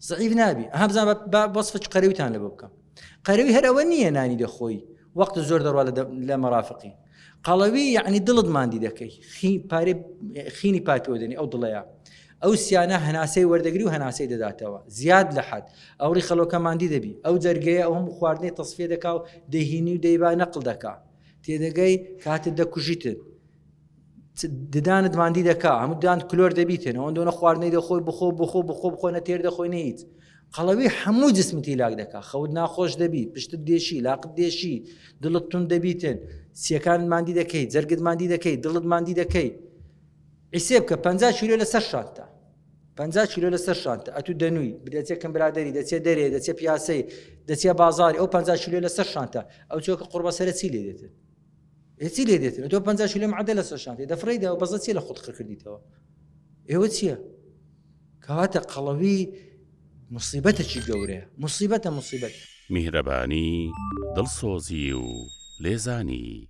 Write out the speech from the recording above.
زعیف نابی ئەها بزانە بە وەسفە قەرەویتان لە بۆ بکەم قەرەوی هەر ئەوە نییە نانی دەخۆی وەقت زۆر دەڕوا لە مەرافقی قەڵەوی یعنی دڵت ماندی دەکەی پارێ خینی پاتۆ دەنی ئەو دڵەیە ئەو سیانە هەناسەی وەردەگری و هەناسەی دەداتەوە زیاد لە حەد ئەوڕی خەڵۆکە ماندی دەبی ئەو جەرگەیە ئەو هەموو خواردنەی تەصفیە دەکا و دەهینی و دەیبا نەقڵ دەکا تێدەگەی کاتت دەکوژیتن ددانت ماندی دەکا هەموو دان کلۆر دەبیتن ئەوەن دۆنە خواردنەی دەخۆی بخۆ نەتێر دەخۆی نەیت قەڵەوی هەموو جسمتی لاک دەکا خەوت ناخۆش دەبی پشتت دێشی لاقت دێشی دڵت تون دەبیتن سیەکان ماندی دەکەی جەرگت ماندی دەکەی دڵت ماندی دەکەی حیسێ بکە 50 کیلۆ لەسەر شانتە 50 کیلۆ لەسەر شانتە ئەتو دەنووی دەچێت کەمبرادەری دەچێت دەرێ دەچێت پیاسەی دەچێت بازاری ئەو 50 کیلۆ لەسەر شانتە ئەو چۆکە قوربەسەرە چی لێ دێتن هیچی لێ دێتن تۆ 50 کیلۆ معدە لەسەر شانتێ دەفڕیدا و بەزە چی لە خۆت کردیتەوە ئێوە چییە کەواتە قەڵەوی مصیبەتێکی گەورەیە مصیبەتە میهرەبانی دڵسۆزی و لێزانی